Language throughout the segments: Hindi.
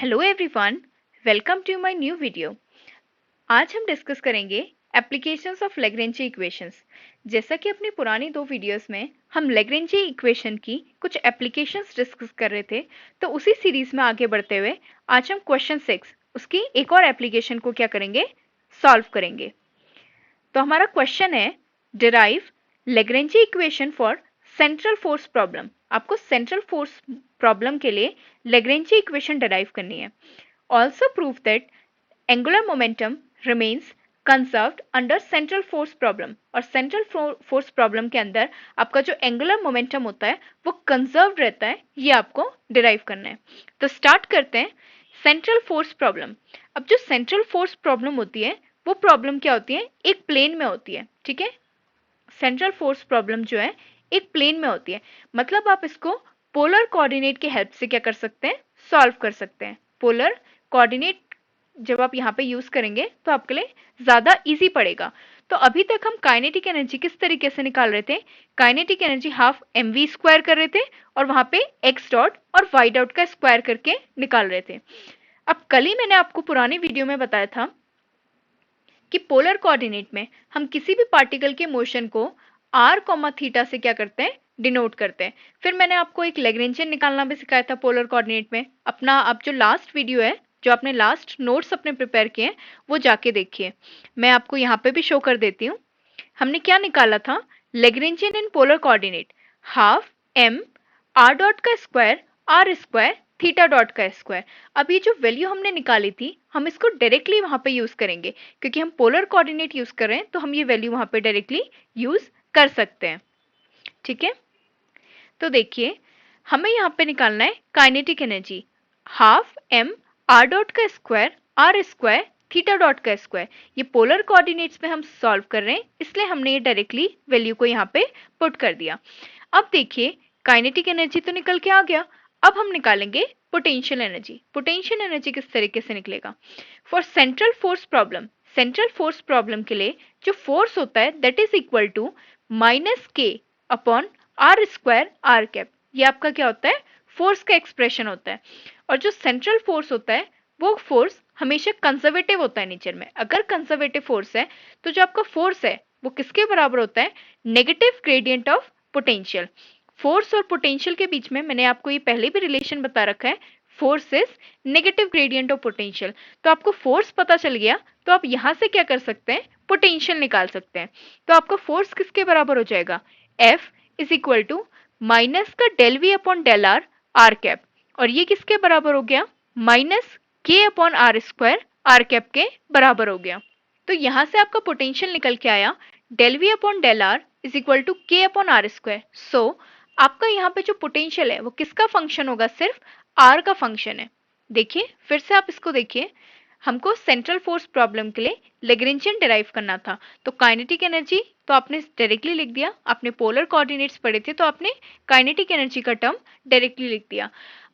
Hello everyone, welcome to my new video. आज हम डिस्कस करेंगे एप्लीकेशंस ऑफ लैग्रेंज इक्वेशंस। जैसा कि अपनी पुरानी दो वीडियोस में हम लैग्रेंज इक्वेशन की कुछ एप्लीकेशंस डिस्कस कर रहे थे, तो उसी सीरीज में आगे बढ़ते हुए आज हम क्वेश्चन 6 उसकी एक और एप्लीकेशन को क्या करेंगे, सॉल्व करेंगे। तो हमारा क्वेश्चन है derive Lagrange equation for central force problem. आपको सेंट्रल फोर्स प्रॉब्लम के लिए लैग्रेंज इक्वेशन डिराइव करनी है। Also prove that angular momentum remains conserved under central force problem. और सेंट्रल फोर्स प्रॉब्लम के अंदर आपका जो एंगुलर मोमेंटम होता है वो कंजर्व्ड रहता है, ये आपको डिराइव करना है। तो स्टार्ट करते हैं सेंट्रल फोर्स प्रॉब्लम। अब जो सेंट्रल फोर्स प्रॉब्लम होती है वो प्रॉब्लम क्या होती है, एक प्लेन में होती है। ठीक है, सेंट्रल फोर्स प्रॉब्लम जो है एक प्लेन में होती है, मतलब आप इसको पोलर कोऑर्डिनेट की हेल्प से क्या कर सकते हैं, सॉल्व कर सकते हैं। पोलर कोऑर्डिनेट जब आप यहाँ पे यूज करेंगे तो आपके लिए ज्यादा इजी पड़ेगा। तो अभी तक हम काइनेटिक एनर्जी किस तरीके से निकाल रहे थे, kinetic energy half mv square कर रहे थे और वहां पे x डॉट और y डॉट का स्क्वायर करके निकाल रहे थे। अब कल ही मैंने आपको पुरानी वीडियो में बताया था कि पोलर कोऑर्डिनेट में हम किसी भी पार्टिकल के मोशन को r, थीटा से क्या करते हैं, डिनोट करते हैं। फिर मैंने आपको एक लैग्रेंजियन निकालना भी सिखाया था पोलर कोऑर्डिनेट में। अपना अब जो लास्ट वीडियो है, जो आपने लास्ट नोट्स अपने प्रिपेयर किए हैं, वो जाके देखिए। मैं आपको यहाँ पे भी शो कर देती हूँ। हमने क्या निकाला था, Lagrangian in polar coordinate half m r dot का square r square theta dot का स्क्वायर। अब ये जो वैल्यू हमने निकाली थी हम इसको डायरेक्टली वहां पे यूज करेंगे, क्योंकि हम पोलर कोऑर्डिनेट यूज कर रहे हैं तो हम ये वैल्यू वहां पे डायरेक्टली यूज कर सकते हैं। ठीक है, तो देखिए हमें यहाँ पे निकालना है kinetic energy half m r dot का square r square theta dot का स्क्वायर। ये पोलर कोऑर्डिनेट्स में हम सॉल्व कर रहे हैं, इसलिए हमने ये डायरेक्टली वैल्यू को यहाँ पे पुट कर दिया। अब देखिए काइनेटिक एनर्जी तो निकल के आ गया, अब हम निकालेंगे पोटेंशियल एनर्जी। पोटेंशियल एनर्जी किस तरीके से निकलेगा, for central force problem, central force problem के लिए जो फोर्स होता है that is equal to minus K upon R square R cap. ये आपका क्या होता है, फोर्स का एक्सप्रेशन होता है। और जो सेंट्रल फोर्स होता है वो फोर्स हमेशा कंजर्वेटिव होता है नेचर में। अगर कंजर्वेटिव फोर्स है तो जो आपका फोर्स है वो किसके बराबर होता है, negative gradient of potential. Force और पोटेंशियल के बीच में मैंने आपको ये पहले भी रिलेशन बता रखा है, force is negative gradient of potential. तो आपको फोर्स पता चल गया तो आप यहां से क्या कर सकते हैं, पोटेंशियल निकाल सकते हैं। तो आपका फोर्स किसके बराबर हो जाएगा, F is equal to minus का del V upon del R R cap. और ये किसके बराबर हो गया, minus K upon R square R cap के बराबर हो गया। तो यहां से आपका पोटेंशियल निकल के आया del V upon del R is equal to K upon R square. So आपका यहाँ पे जो पोटेंशियल है वो किसका फंक्शन होगा, सिर्फ आर का फंक्शन है। देखिए फिर से आप इसको देखिए, हमको सेंट्रल फोर्स प्रॉब्लम के लिए लैग्रेंजियन डिराइव करना था। तो काइनेटिक एनर्जी तो आपने डायरेक्टली लिख दिया, आपने पोलर कोऑर्डिनेट्स पढ़े थे तो आपने काइनेटिक एनर्जी का टर्म डायरेक्टली लिख दिया।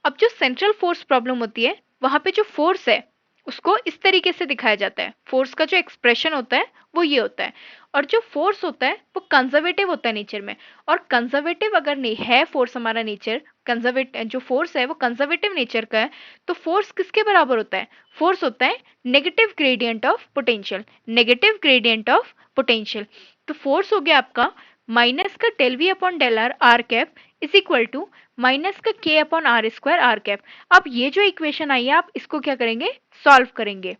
अब जो सेंट्रल फोर्स प्रॉब्लम होती है वहां पे जो फोर्स है उसको इस तरीके से दिखाया जाता है। फोर्स का जो एक्सप्रेशन होता है वो ये होता है। और जो फोर्स होता है वो कंजर्वेटिव होता है नेचर में। और कंजर्वेटिव अगर नहीं है फोर्स, हमारा नेचर कंजर्वेटिव, जो फोर्स है वो कंजर्वेटिव नेचर का है, तो फोर्स किसके बराबर होता है, फोर्स होता है negative gradient of potential. Negative gradient of potential. तो फोर्स हो गया आपका माइनस का del V upon del R R cap is equal to minus का K upon R square R cap. अब ये जो इक्वेशन आई है आप इसको क्या करेंगे, सॉल्व करेंगे।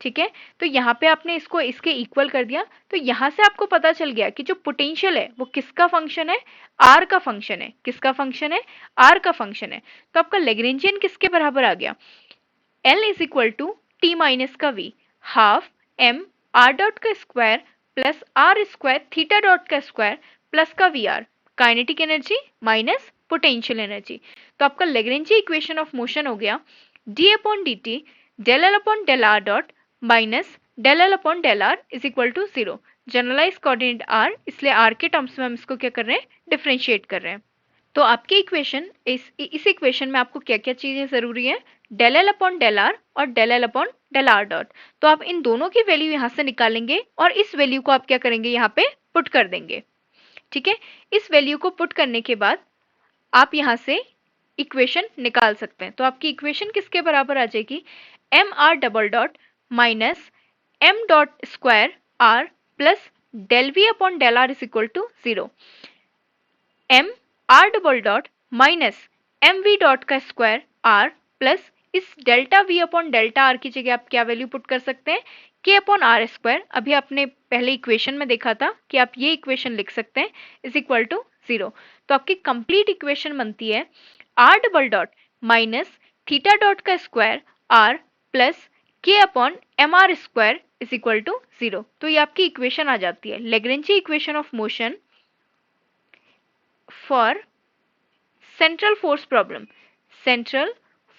ठीक है, तो यहाँ पे आपने इसको इसके इक्वल कर दिया, तो यहाँ से आपको पता चल गया कि जो पोटेंशियल है वो किसका फंक्शन है, आर का फंक्शन है। किसका फंक्शन है, आर का फंक्शन है। तो आपका लैग्रेंजियन किसके बराबर आ गया, L is equal to T minus का v half m r dot का square plus R square theta dot का स्क्वायर प्लस का V R, kinetic energy minus potential energy. तो आपका लैग्रेंजी इक्वेशन ऑफ मोशन हो गया d upon D T del L upon del R dot minus del L upon del R is equal to zero. Generalize coordinate r, इसलिए r के टर्म्स में हम इसको क्या कर रहे हैं, डिफरेंशिएट कर रहे हैं। तो आपकी इक्वेशन इस इक्वेशन में आपको क्या क्या चीजें जरूरी है, del L upon del R और del L upon del R dot. तो आप इन दोनों की वैल्यू यहाँ से निकालेंगे और इस वैल्यू को आप क्या करेंगे, यहाँ पे पुट कर देंगे। ठीक है, इस वैल्यू को पुट करने के बाद आप यहाँ से इक्वेशन निकाल सकते हैं। तो आपकी इक्वेशन किसके बराबर आ जाएगी, M R double dot minus M dot square R plus del V upon del R is equal to 0। M R double dot minus M V dot का स्क्वायर आर प्लस इस delta V upon delta R की जगह आप क्या वैल्यू पुट कर सकते हैं, के अपॉन आर स्क्वायर। अभी आपने पहले इक्वेशन में देखा था कि आप ये इक्वेशन लिख सकते हैं इज इक्वल टू 0। तो आपकी कंप्लीट इक्वेशन बनती है R double dot minus theta dot का square R plus K upon M R square is equal to 0। तो ये आपकी इक्वेशन आ जाती है, Lagrange equation of motion for central force problem. Central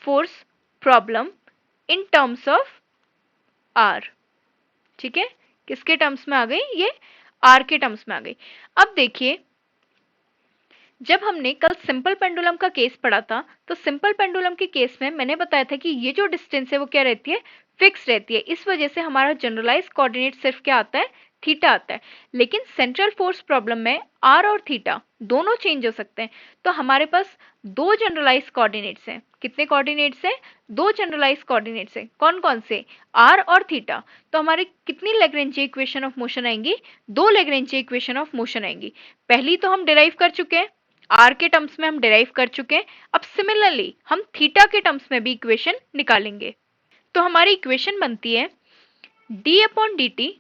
force problem in terms of R. ठीक है, किसके टर्म्स में आ गई, ये आर के टर्म्स में आ गई। अब देखिए, जब हमने कल सिंपल पेंडुलम का केस पढ़ा था, तो सिंपल पेंडुलम के केस में मैंने बताया था कि ये जो डिस्टेंस है वो क्या रहती है, फिक्स रहती है। इस वजह से हमारा जनरलाइज कोऑर्डिनेट सिर्फ क्या आता है, थीटा आता है। लेकिन सेंट्रल फोर्स प्रॉब्लम में आर और थीटा दोनों चेंज हो सकते हैं। तो हमारे पास दो जनरलाइज कोऑर्डिनेट्स हैं। कितने कोऑर्डिनेट्स हैं, दो जनरलाइज कोऑर्डिनेट्स हैं। कौन कौन से, आर और थीटा। तो हमारे कितनी लैग्रेंजी इक्वेशन ऑफ मोशन आएंगी, दो लैग्रेंजी इक्वेशन ऑफ मोशन आएंगी। पहली तो हम डिराइव कर चुके हैं, आर के टर्म्स में हम डिराइव कर चुके हैं। अब सिमिलरली हम थीटा के टर्म्स में भी इक्वेशन निकालेंगे। तो हमारी इक्वेशन बनती है डी अपॉन डी टी।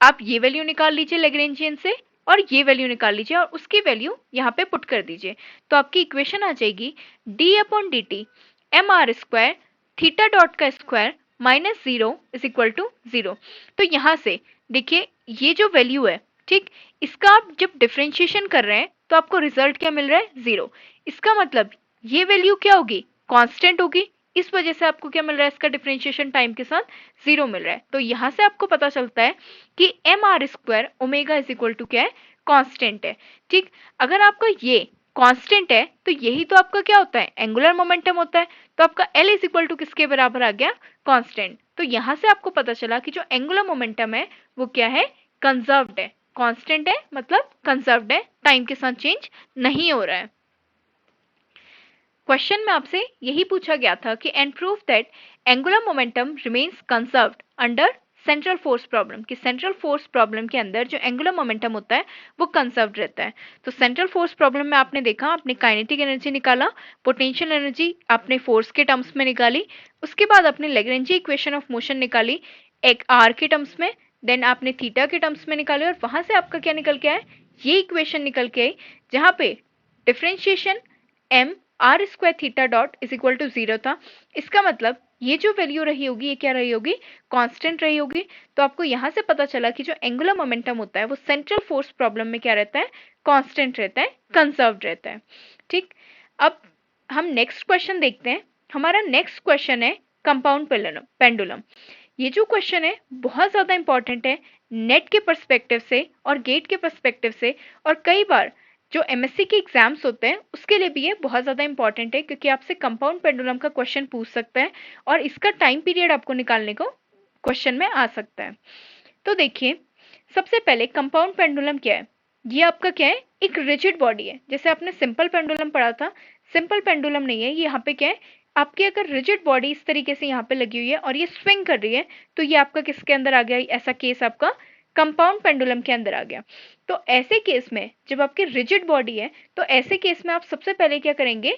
आप ये वैल्यू निकाल लीजिए लैग्रेंजियन से, और ये वैल्यू निकाल लीजिए और उसकी वैल्यू यहाँ पे पुट कर दीजिए। तो आपकी इक्वेशन आ जाएगी D upon D T M R square theta dot का square minus 0 is equal to 0। तो यहाँ से देखिए ये जो वैल्यू है, ठीक, इसका आप जब डिफ्रेंशिएशन कर रहे हैं तो आपको रिजल्ट क्या मिल रहा है, 0। इसका मतलब ये वैल्यू क्या होगी, कांस्टेंट होगी। इस वजह से आपको क्या मिल रहा है, इसका डिफरेंशिएशन टाइम के साथ 0 मिल रहा है। तो यहां से आपको पता चलता है कि M R square omega is equal to क्या है, कांस्टेंट है। ठीक, अगर आपका ये कांस्टेंट है तो यही तो आपका क्या होता है, एंगुलर मोमेंटम होता है। तो आपका एल इज इक्वल टू किसके बराबर आ गया, कांस्टेंट। तो यहां से आपको पता चला कि जो एंगुलर मोमेंटम है वो क्या है, कंजर्व्ड है। कांस्टेंट है मतलब कंजर्व्ड है, टाइम के साथ चेंज नहीं हो रहा है। क्वेश्चन में आपसे यही पूछा गया था कि and prove that angular momentum remains conserved under central force problem, कि सेंट्रल फोर्स प्रॉब्लम के अंदर जो एंगुलर मोमेंटम होता है वो कंजर्व्ड रहता है। तो सेंट्रल फोर्स प्रॉब्लम में आपने देखा, आपने काइनेटिक एनर्जी निकाला, पोटेंशियल एनर्जी आपने फोर्स के टर्म्स में निकाली, उसके बाद आपने लैग्रेंजी इक्वेशन ऑफ मोशन निकाली एक आर के टर्म्स में, देन आपने थीटा के टर्म्स में निकाली, और वहां से आपका क्या निकल के आए, ये इक्वेशन निकल के आई जहां पे differentiation M R square theta dot is equal to 0 था। इसका मतलब ये जो वैल्यू रही होगी ये क्या रही होगी, कांस्टेंट रही होगी। तो आपको यहां से पता चला कि जो एंगुलर मोमेंटम होता है वो सेंट्रल फोर्स प्रॉब्लम में क्या रहता है, कांस्टेंट रहता है, कंजर्व्ड रहता है। ठीक, अब हम नेक्स्ट क्वेश्चन देखते हैं। हमारा नेक्स्ट क्वेश्चन है कंपाउंड पेंडुलम। ये जो क्वेश्चन है बहुत ज्यादा इंपॉर्टेंट है नेट के पर्सपेक्टिव से और गेट के पर्सपेक्टिव से, और कई बार जो एमएससी के एग्जाम्स होते हैं उसके लिए भी ये बहुत ज़्यादा इंपॉर्टेंट है, क्योंकि आपसे कंपाउंड पेंडुलम का क्वेश्चन पूछ सकता है और इसका टाइम पीरियड आपको निकालने को क्वेश्चन में आ सकता है। तो देखिए, सबसे पहले कंपाउंड पेंडुलम क्या है, ये आपका क्या है, एक रिजिड बॉडी है। जैसे आपने सिंपल पेंडुलम पढ़ा था, सिंपल पेंडुलम नहीं है ये, यहाँ पे क्या है, आपकी अगर रिजिड बॉडी इस तरीके से यहाँ पे लगी हुई है और ये स्विंग कर रही है, तो ये आपका किसके अंदर आ गया, ऐसा केस आपका कंपाउंड पेंडुलम के अंदर आ गया। तो ऐसे केस में जब आपकी रिजिड बॉडी है, तो ऐसे केस में आप सबसे पहले क्या करेंगे,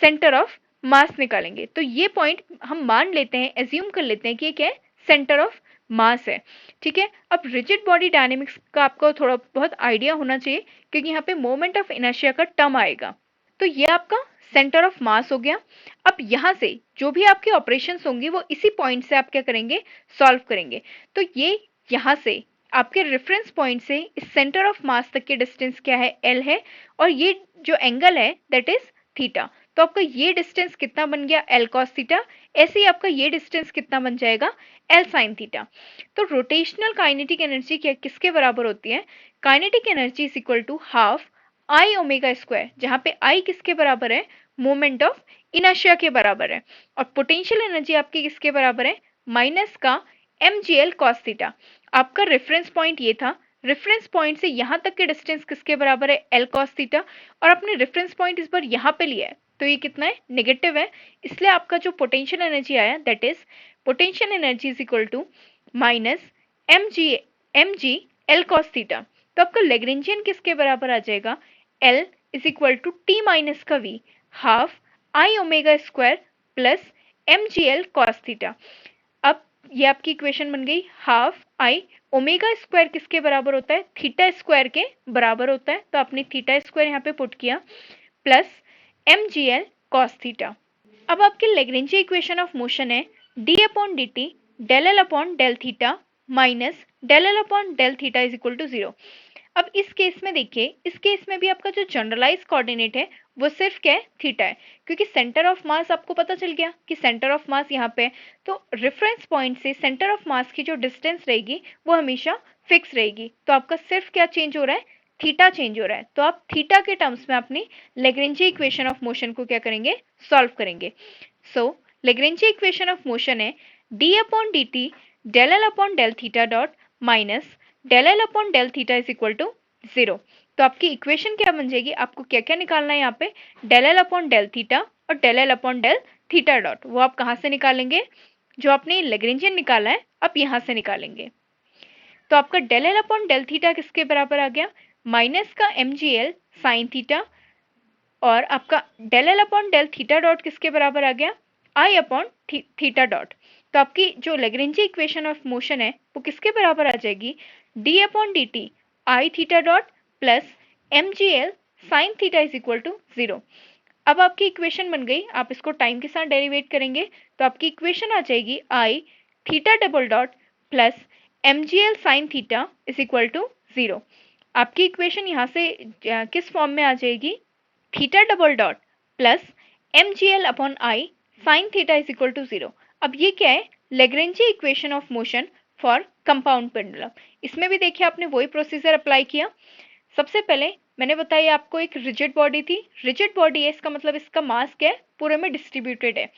सेंटर ऑफ मास निकालेंगे। तो ये पॉइंट हम मान लेते हैं, एज्यूम कर लेते हैं कि ये क्या है, सेंटर ऑफ मास है। ठीक है, अब रिजिड बॉडी डायनेमिक्स का आपको थोड़ा बहुत आइडिया होना चाहिए, क्योंकि यहाँ पे मोमेंट ऑफ इनर्शिया का टर्म आएगा। तो ये आपका सेंटर ऑफ मास हो गया। अब यहाँ से जो भी आपके ऑपरेशंस होंगे वो इसी पॉइंट से आप क्या करेंगे, सॉल्व करेंगे। तो ये यहाँ से आपके रेफरेंस पॉइंट से इस सेंटर ऑफ मास तक की डिस्टेंस क्या है, एल है, और ये जो एंगल है दैट इज थीटा। तो आपका ये डिस्टेंस कितना बन गया, एल कॉस थीटा। ऐसे ही आपका ये डिस्टेंस कितना बन जाएगा, एल साइन थीटा। तो रोटेशनल काइनेटिक एनर्जी क्या किसके बराबर होती है, kinetic energy is equal to half I omega square, जहां पे आई किसके बराबर है, मोमेंट ऑफ इनर्शिया के बराबर है, और पोटेंशियल एनर्जी आपकी किसके बराबर है, माइनस का M G L cos theta. आपका रेफरेंस पॉइंट ये था, रेफरेंस पॉइंट से यहां तक के डिस्टेंस किसके बराबर है, एल कॉस थीटा, और अपने रेफरेंस पॉइंट इस बार यहाँ पे लिया है, तो ये कितना है, नेगेटिव है, इसलिए आपका जो पोटेंशियल एनर्जी आया that is potential energy is equal to minus mg L cos theta. तो आपका लेग्रेंजियन किसके बराबर आ जाएगा, L is equal to T minus का v half I omega square plus mgl cos theta. अब ये आपकी इक्वेशन बन गई, हाफ आई ओमेगा स्क्वायर किसके बराबर होता है, थीटा स्क्वायर के बराबर होता है, तो आपने थीटा स्क्वायर यहाँ पे पुट किया प्लस mgl cos थीटा। अब आपके लेग्रेंजी इक्वेशन ऑफ मोशन है d upon D T del L upon del theta minus del L upon del theta is equal to 0। अब इस केस में देखिए, इस केस में भी आपका जो जनरलाइज कोऑर्डिनेट है वो सिर्फ क्या है, थीटा है, क्योंकि सेंटर ऑफ मास आपको पता चल गया कि सेंटर ऑफ मास यहाँ पे है, तो रेफरेंस पॉइंट से सेंटर ऑफ मास की जो डिस्टेंस रहेगी वो हमेशा फिक्स रहेगी। तो आपका सिर्फ क्या चेंज हो रहा है, थीटा चेंज हो रहा है। तो आप थीटा के टर्म्स में अपनी लेग्रेंजी इक्वेशन ऑफ मोशन को क्या करेंगे, सॉल्व करेंगे। So Lagrange equation of motion है D upon D T del L upon del theta dot minus del L upon del theta is equal to 0। तो आपकी इक्वेशन क्या बन जाएगी, आपको क्या क्या निकालना है यहाँ पे, del L upon del theta और del L upon del theta dot, वो आप कहाँ से निकालेंगे, जो आपने लेग्रेंजियन निकाला है आप यहाँ से निकालेंगे। तो आपका del L upon del theta किसके बराबर आ गया, माइनस का mgl साइन थीटा, और आपका del L upon del theta dot किसके बराबर आ गया, आई अपॉन थीटा डॉट। तो आपकी जो लेग्रेंजी इक्वेशन ऑफ मोशन है वो किसके बराबर आ जाएगी, D upon D T I theta dot plus mgl sine theta is equal to 0। अब आपकी इक्वेशन बन गई, आप इसको टाइम के साथ डेरिवेट करेंगे तो आपकी इक्वेशन आ जाएगी I theta double dot plus mgl sine theta is equal to 0। आपकी इक्वेशन यहाँ से किस फॉर्म में आ जाएगी, theta double dot plus mgl upon I sine theta is equal to 0। अब ये क्या है, Lagrange equation of motion for compound pendulum. इसमें भी देखिए आपने वही प्रोसीजर अप्लाई किया। सबसे पहले मैंने बताया आपको एक रिजिड बॉडी थी, रिजिड बॉडी है इसका मतलब इसका मास क्या है, पूरे में डिस्ट्रीब्यूटेड है।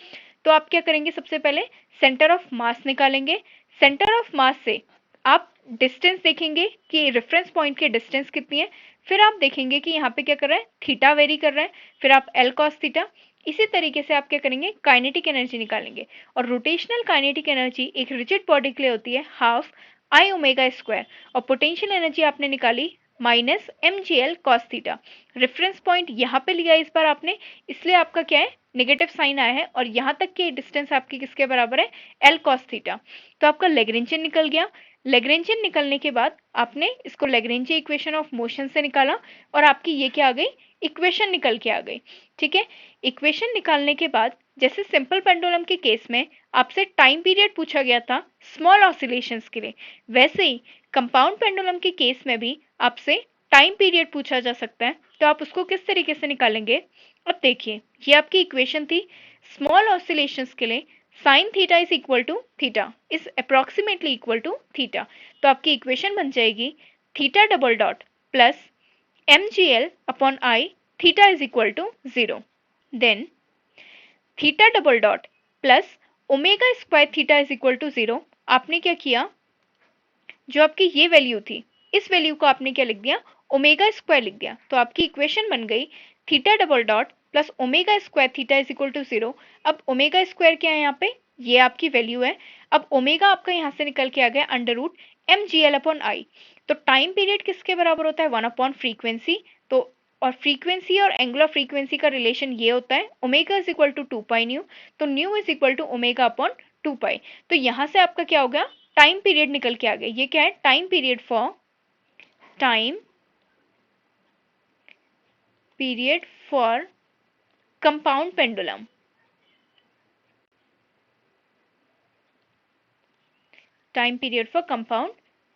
तो आप क्या करेंगे, सबसे पहले सेंटर ऑफ मास निकालेंगे, सेंटर ऑफ मास से आप डिस्टेंस देखेंगे कि रेफरेंस पॉइंट की डिस्टेंस कितनी है, फिर आप देखेंगे कि यहाँ पे क्या कर रहा है, थीटा वेरी कर रहा है, फिर आप एल कॉस थीटा। इसी तरीके से आप क्या करेंगे, काइनेटिक एनर्जी निकालेंगे, और रोटेशनल काइनेटिक एनर्जी एक रिजिड बॉडी के लिए होती है हाफ आई ओमेगा स्क्वायर, और पोटेंशियल एनर्जी आपने निकाली minus mgl cos theta. Reference point यहाँ पे लिया इस बार आपने, इसलिए आपका क्या है, नेगेटिव साइन आया है, और यहाँ तक की डिस्टेंस आपकी किसके बराबर है, L cos थीटा। तो आपका लेग्रेंजियन निकल गया। लेग्रेंजियन निकलने के बाद आपने इसको लेग्रेंजी इक्वेशन ऑफ मोशन से निकाला, और आपकी ये क्या आ गई, इक्वेशन निकल के आ गई। ठीक है, इक्वेशन निकालने के बाद जैसे सिंपल पेंडुलम के केस में आपसे टाइम पीरियड पूछा गया था स्मॉल ऑसिलेशंस के लिए, वैसे ही कंपाउंड पेंडुलम के केस में भी आपसे टाइम पीरियड पूछा जा सकता है। तो आप उसको किस तरीके से निकालेंगे, अब देखिए ये आपकी इक्वेशन थी स्मॉल ऑसिलेशंस के लिए sine theta is equal to theta is approximately equal to theta. तो आपकी इक्वेशन बन जाएगी theta double dot plus mgl upon I theta is equal to 0। Then theta double dot plus omega square theta is equal to 0। आपने क्या किया, जो आपकी ये वैल्यू थी इस वैल्यू को आपने क्या लिख दिया, ओमेगा स्क्वायर लिख दिया। तो आपकी इक्वेशन बन गई theta double dot plus omega square theta is equal to 0। अब ओमेगा स्क्वायर क्या है यहाँ पे, ये आपकी वैल्यू है। अब ओमेगा आपका यहाँ से निकल के आ गया under root mgl upon I. तो टाइम पीरियड किसके बराबर होता है, 1 अपॉन फ्रीक्वेंसी। तो और फ्रीक्वेंसी और एंगुलर फ्रीक्वेंसी का रिलेशन ये होता है omega is equal to 2 pi nu, तो nu is equal to omega upon 2 pi. तो यहाँ से आपका क्या होगा, टाइम पीरियड निकल के आ गया। ये क्या है, time period for compound pendulum. Time period for compound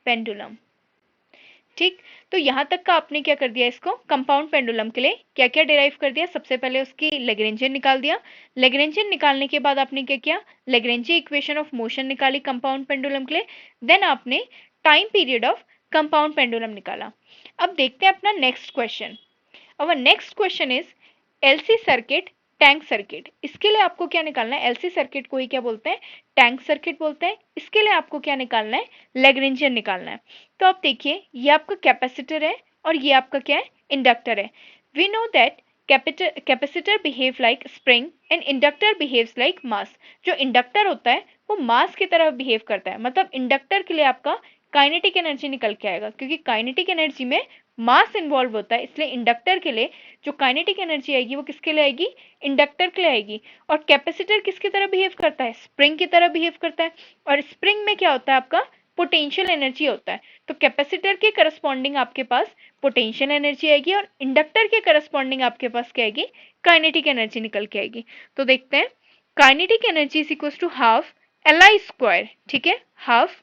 pendulum. ठीक, तो यहां तक का आपने क्या कर दिया, इसको कंपाउंड पेंडुलम के लिए क्या क्या डिराइव कर दिया। सबसे पहले उसकी लेग्रेंजियन निकाल दिया, लेग्रेंजियन निकालने के बाद आपने क्या किया, लेग्रेंजी इक्वेशन ऑफ मोशन निकाली कंपाउंड पेंडुलम के लिए। देन आपने time period of compound pendulum निकाला। अब देखते हैं अपना next question. Our next question is LC circuit tank circuit. इसके लिए आपको क्या निकालना है, एलसी सर्किट को ही क्या बोलते हैं, टैंक सर्किट बोलते हैं। इसके लिए आपको क्या निकालना है, लेग्रेंजियन निकालना है। तो आप देखिए ये आपका कैपेसिटर है और ये आपका क्या है, इंडक्टर है। We know that capacitor behave like spring and inductor behaves like mass. जो इंडक्टर होता है वो मास की तरह बिहेव करता है, मतलब इंडक्टर के लिए आपका काइनेटिक एनर्जी निकल के आएगा, क्योंकि काइनेटिक एनर्जी में मास इन्वॉल्व होता है, इसलिए इंडक्टर के लिए जो काइनेटिक एनर्जी आएगी वो किसके लिए आएगी, इंडक्टर के लिए आएगी। और कैपेसिटर किसकी तरह बिहेव करता है, स्प्रिंग की तरह बिहेव करता है, और स्प्रिंग में क्या होता है आपका पोटेंशियल एनर्जी होता है। तो कैपेसिटर के करस्पॉन्डिंग आपके पास पोटेंशियल एनर्जी आएगी और इंडक्टर के करस्पॉन्डिंग आपके पास क्या आएगी, काइनेटिक एनर्जी निकल के आएगी। तो देखते हैं, kinetic energy is equal to half Li square, ठीक है, हाफ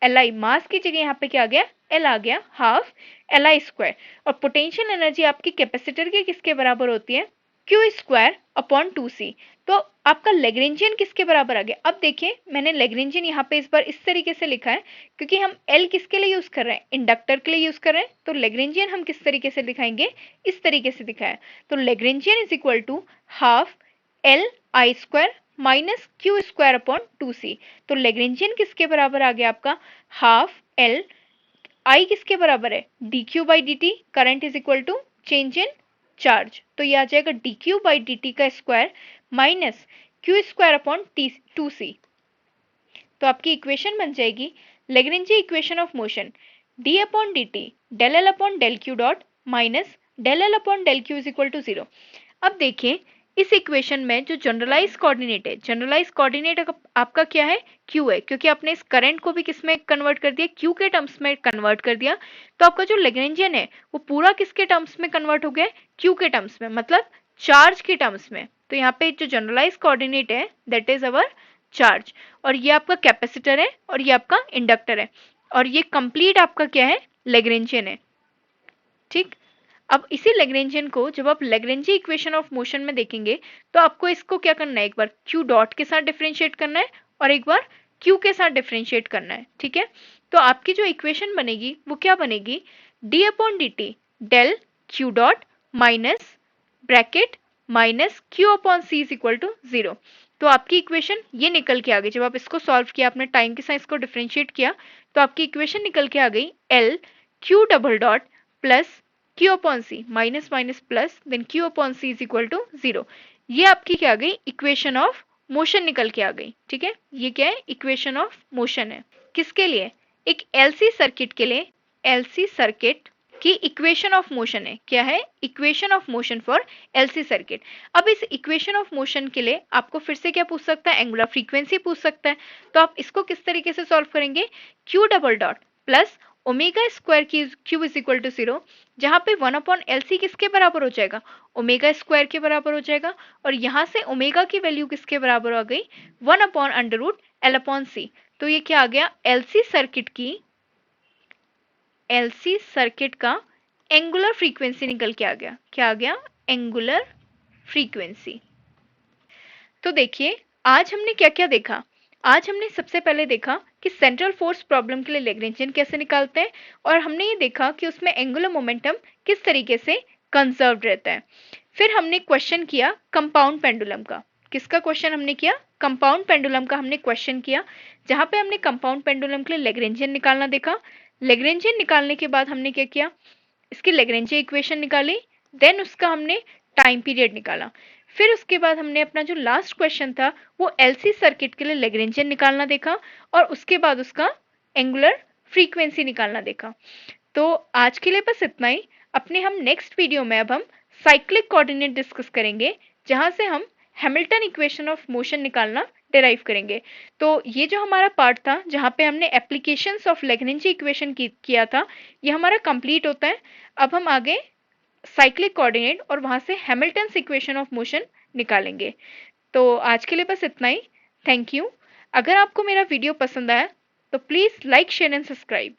Li, मास की जगह यहाँ पे क्या आ गया, L आ गया, हाफ Li स्क्वायर। और पोटेंशियल एनर्जी आपकी कैपेसिटर के किसके बराबर होती है, Q स्क्वायर अपॉन 2C। तो आपका लेग्रेंजियन किसके बराबर आ गया। अब देखिए मैंने लेग्रेंजियन यहाँ पे इस बार इस तरीके से लिखा है क्योंकि हम L किसके लिए यूज कर रहे हैं, इंडक्टर के लिए यूज कर रहे हैं। तो लेग्रेंजियन हम किस तरीके से दिखाएंगे, इस तरीके से दिखाया। तो Lagrangian is equal to half Li square minus Q square upon 2C। तो लेग्रेंजियन किसके बराबर आ गया आपका, हाफ L, I किसके बराबर है, dq by dt, current is equal to change in charge. तो ये आ जाएगा dq बाई dt का square minus q square upon 2c। तो आपकी इक्वेशन बन जाएगी Lagrange equation of motion d upon dt del L upon del Q dot minus del L upon del Q is equal to 0। अब देखिए इस इक्वेशन में जो जनरलाइज कोऑर्डिनेट है, जनरलाइज कोऑर्डिनेट आपका क्या है, q है, क्योंकि आपने इस करंट को भी किस में कन्वर्ट कर दिया, q के टर्म्स में कन्वर्ट कर दिया। तो आपका जो लेग्रेंजियन है वो पूरा किसके टर्म्स में कन्वर्ट हो गया, q के टर्म्स में, मतलब चार्ज के टर्म्स में। तो यहाँ पे जो जनरलाइज कोऑर्डिनेट है दैट इज अवर चार्ज, और ये आपका कैपेसिटर है और ये आपका इंडक्टर है, और ये कंप्लीट आपका क्या है, लेग्रेंजियन है, ठीक। अब इसी लेग्रेंजियन को जब आप लेग्रेंजी इक्वेशन ऑफ मोशन में देखेंगे तो आपको इसको क्या करना है, एक बार q डॉट के साथ डिफरेंशिएट करना है और एक बार q के साथ डिफरेंशिएट करना है, ठीक है। तो आपकी जो इक्वेशन बनेगी वो क्या बनेगी, d upon dt del q dot minus bracket minus q upon c is equal to 0। तो आपकी इक्वेशन ये निकल के आ गई, जब आप इसको सॉल्व किया, आपने टाइम के साथ इसको डिफरेंशिएट किया तो आपकी इक्वेशन निकल के आ गई L q double dot plus q upon c minus minus plus then q upon c is equal to 0। ये आपकी क्या आ गई, इक्वेशन ऑफ मोशन निकल के आ गई, ठीक है। ये क्या है, इक्वेशन ऑफ मोशन है, किसके लिए, एक LC सर्किट के लिए, LC सर्किट की इक्वेशन ऑफ मोशन है, क्या है, equation of motion for LC circuit. अब इस इक्वेशन ऑफ मोशन के लिए आपको फिर से क्या पूछ सकता है, एंगुलर फ्रीक्वेंसी पूछ सकता है। तो आप इसको किस तरीके से सॉल्व करेंगे, q double dot plus omega square की q इज इक्वल टू 0, जहां पे 1 अपॉन LC किसके बराबर हो जाएगा, ओमेगा स्क्वायर के बराबर हो जाएगा, और यहां से ओमेगा की वैल्यू किसके बराबर हो गई, 1 upon under root L upon C। तो ये क्या आ गया, LC सर्किट का एंगुलर फ्रीक्वेंसी निकल के आ गया, क्या आ गया, एंगुलर फ्रीक्वेंसी। तो देखिए आज हमने क्या क्या देखा, आज हमने सबसे पहले देखा कि सेंट्रल फोर्स प्रॉब्लम के लिए लेग्रेंजियन कैसे निकालते हैं, और हमने ये देखा कि उसमें एंगुलर मोमेंटम किस तरीके से कंजर्व्ड रहता है। फिर हमने क्वेश्चन किया कंपाउंड पेंडुलम का, किसका क्वेश्चन हमने किया, कंपाउंड पेंडुलम का हमने क्वेश्चन किया, जहां पे हमने कंपाउंड पेंडुलम के लिए लेग्रेंजियन निकालना देखा। लेग्रेंजियन निकालने के बाद हमने क्या किया, इसकी लेग्रेंजी इक्वेशन निकाली, देन उसका हमने टाइम पीरियड निकाला। फिर उसके बाद हमने अपना जो लास्ट क्वेश्चन था वो LC सर्किट के लिए लेग्रेंजियन निकालना देखा, और उसके बाद उसका एंगुलर फ्रीक्वेंसी निकालना देखा। तो आज के लिए बस इतना ही। अपने हम नेक्स्ट वीडियो में अब हम साइक्लिक कोऑर्डिनेट डिस्कस करेंगे, जहां से हम हैमिल्टन इक्वेशन ऑफ मोशन निकालना डिराइव करेंगे। तो ये जो हमारा पार्ट था जहाँ पे हमने एप्लीकेशंस ऑफ लेग्रेंजी इक्वेशन किया था, ये हमारा कंप्लीट होता है। अब हम आगे साइक्लिक कोऑर्डिनेट और वहां से हैमिल्टन इक्वेशन ऑफ मोशन निकालेंगे। तो आज के लिए बस इतना ही। Thank you. अगर आपको मेरा वीडियो पसंद आया तो please like share and subscribe.